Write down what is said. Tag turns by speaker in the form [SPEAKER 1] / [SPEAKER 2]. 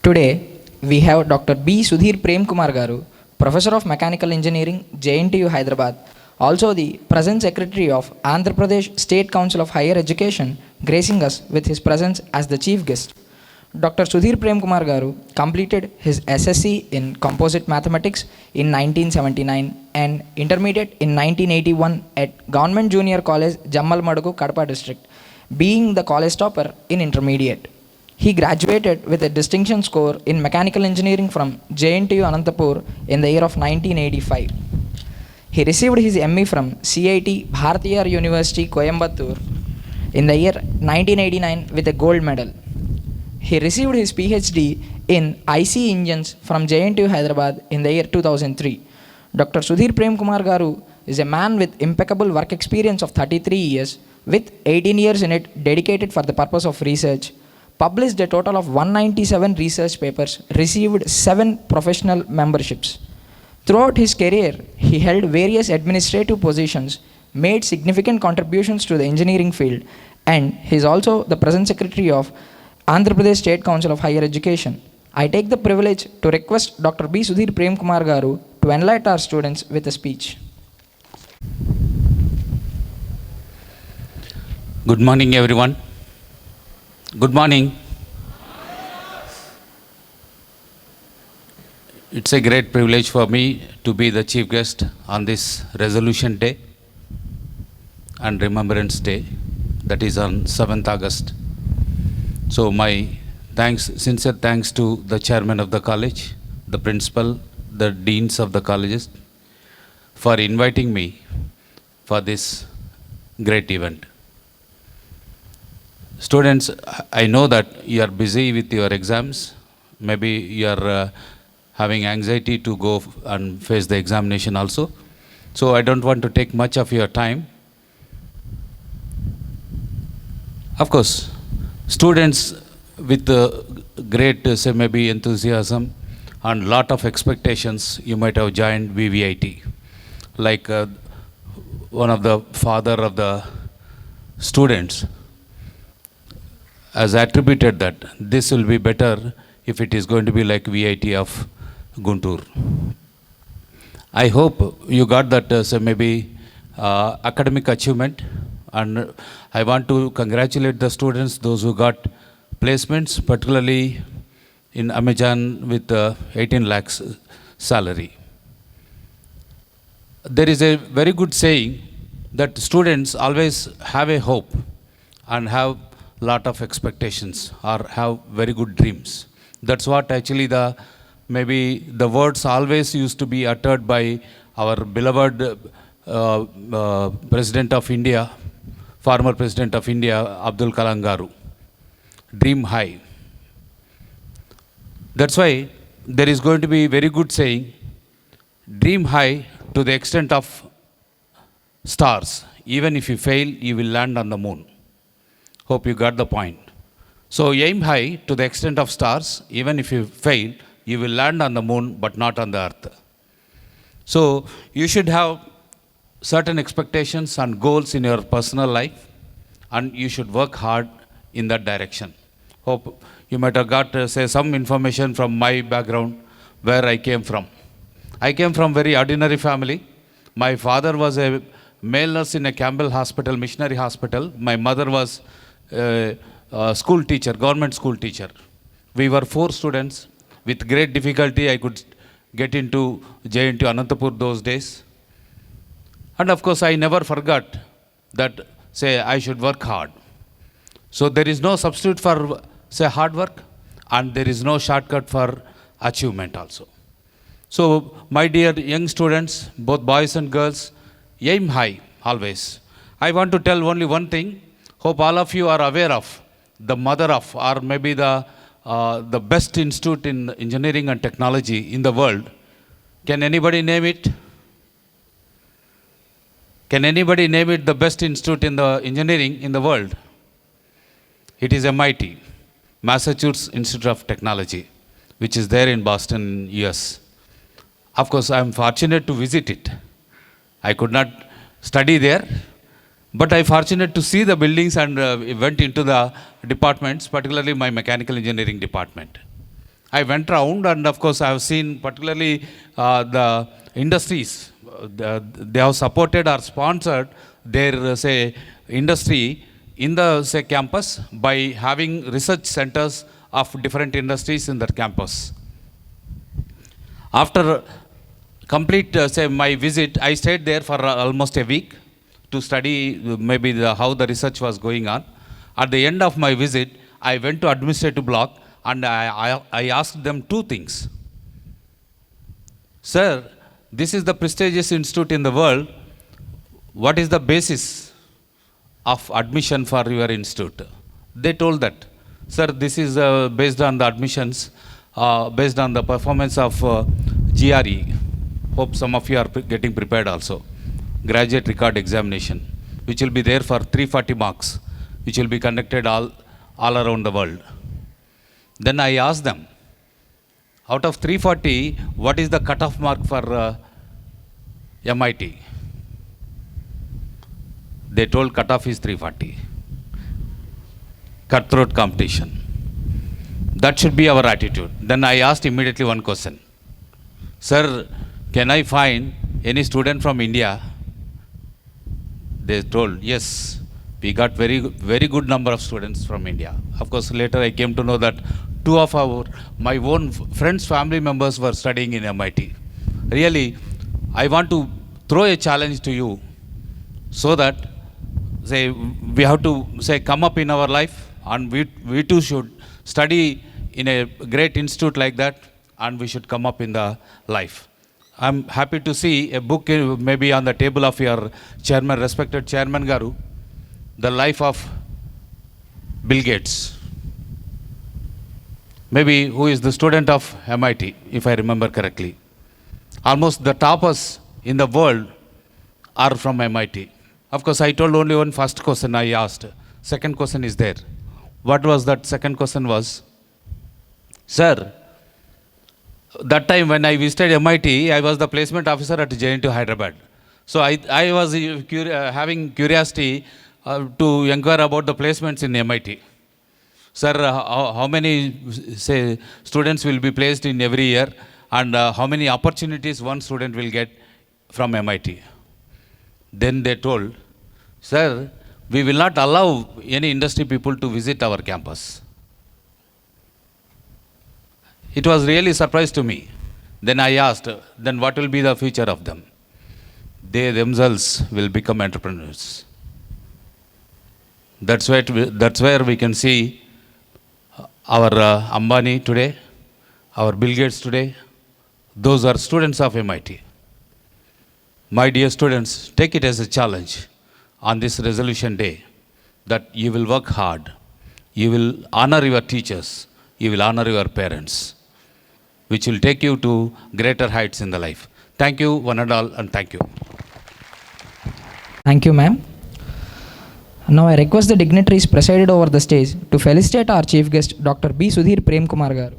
[SPEAKER 1] Today, we have Dr. B. Sudhir Prem Kumar Garu, Professor of Mechanical Engineering, JNTU Hyderabad, also the present Secretary of Andhra Pradesh State Council of Higher Education, gracing us with his presence as the chief guest. Dr. Sudhir Prem Kumar Garu completed his SSc in Composite Mathematics in 1979 and Intermediate in 1981 at Government Junior College, Jammal Madugu, Kadapa District, being the college topper in Intermediate. He graduated with a distinction score in Mechanical Engineering from JNTU Anantapur in the year of 1985. He received his ME from CIT Bharatiya University, Coimbatore in the year 1989 with a gold medal. He received his PhD in IC Engines from JNTU Hyderabad in the year 2003. Dr. Sudhir Prem Kumar Garu is a man with impeccable work experience of 33 years, with 18 years in it dedicated for the purpose of research, published a total of 197 research papers, received 7 professional memberships. Throughout his career, he held various administrative positions, made significant contributions to the engineering field, and he is also the present secretary of Andhra Pradesh State Council of Higher Education. I take the privilege to request Dr. B. Sudhir Prem Kumar Garu to enlighten our students with a speech.
[SPEAKER 2] Good morning, everyone. Good morning. It's a great privilege for me to be the chief guest on this Resolution Day and Remembrance Day, that is on 7th August. So my sincere thanks to the chairman of the college, the principal, the deans of the colleges for inviting me for this great event. Students, I know that you are busy with your exams. Maybe you are having anxiety to go and face the examination also. So I don't want to take much of your time. Of course, students with great, say maybe enthusiasm and lot of expectations, you might have joined VVIT. Like one of the father of the students has attributed that this will be better if it is going to be like VIT of Guntur. I hope you got that say maybe academic achievement, and I want to congratulate the students, those who got placements, particularly in Amazon with 18 lakhs salary. There is a very good saying that students always have a hope and have lot of expectations or have very good dreams. That's what actually maybe the words always used to be uttered by our beloved President of India, former President of India, Abdul Kalam Garu. Dream high. That's why there is going to be very good saying, dream high to the extent of stars. Even if you fail, you will land on the moon. Hope you got the point. So aim high to the extent of stars. Even if you fail, you will land on the moon, but not on the earth. So you should have certain expectations and goals in your personal life, and you should work hard in that direction. Hope you might have got say some information from my background, where I came from. I came from very ordinary family. My father was a male nurse in a Campbell Hospital, missionary hospital. My mother was a school teacher, government school teacher. We were 4 students. With great difficulty, I could get into JNTU Anantapur those days. And of course, I never forgot that, say, I should work hard. So there is no substitute for, say, hard work, and there is no shortcut for achievement also. So my dear young students, both boys and girls, aim high always. I want to tell only one thing. Hope all of you are aware of the mother of, or maybe the best institute in engineering and technology in the world. Can anybody name it? Can anybody name it the best institute in the engineering in the world? It is MIT, Massachusetts Institute of Technology, which is there in Boston, US. Of course, I am fortunate to visit it. I could not study there, but I fortunate to see the buildings and went into the departments, particularly my mechanical engineering department. I went around, and of course, I have seen particularly the industries. They have supported or sponsored their say industry in the say campus by having research centers of different industries in that campus. After complete say my visit, I stayed there for almost a week to study maybe how the research was going on. At the end of my visit, I went to administrative block and I asked them two things. Sir, this is the prestigious institute in the world. What is the basis of admission for your institute? They told that, sir, this is based on the admissions, based on the performance of GRE. Hope some of you are getting prepared also. Graduate record examination, which will be there for 340 marks, which will be conducted all around the world. Then I asked them, out of 340, what is the cutoff mark for MIT? They told cutoff is 340. Cutthroat competition. That should be our attitude. Then I asked immediately one question. Sir, can I find any student from India? They told, yes, we got very good number of students from India. Of course, later I came to know that two of my own friends' family members were studying in MIT. Really, I want to throw a challenge to you so that say we have to say come up in our life, and we too should study in a great institute like that, and we should come up in the life. I'm happy to see a book maybe on the table of your chairman, respected Chairman Garu, The Life of Bill Gates. Maybe who is the student of MIT, if I remember correctly. Almost the toppers in the world are from MIT. Of course, I told only one first question I asked. Second question is there. What was that second question was, sir, that time when I visited MIT, I was the placement officer at JNTU Hyderabad. So I was having curiosity to inquire about the placements in MIT. Sir, how many say students will be placed in every year, and how many opportunities one student will get from MIT? Then they told, sir, we will not allow any industry people to visit our campus. It was really surprise to me. Then I asked, then what will be the future of them? They themselves will become entrepreneurs. That's where we can see our Ambani today, our Bill Gates today. Those are students of MIT. My dear students, take it as a challenge on this resolution day that you will work hard, you will honor your teachers, you will honor your parents, which will take you to greater heights in the life. Thank you, one and all, and thank you.
[SPEAKER 1] Thank you, ma'am. Now I request the dignitaries presided over the stage to felicitate our chief guest, Dr. B. Sudhir Prem Kumar garu.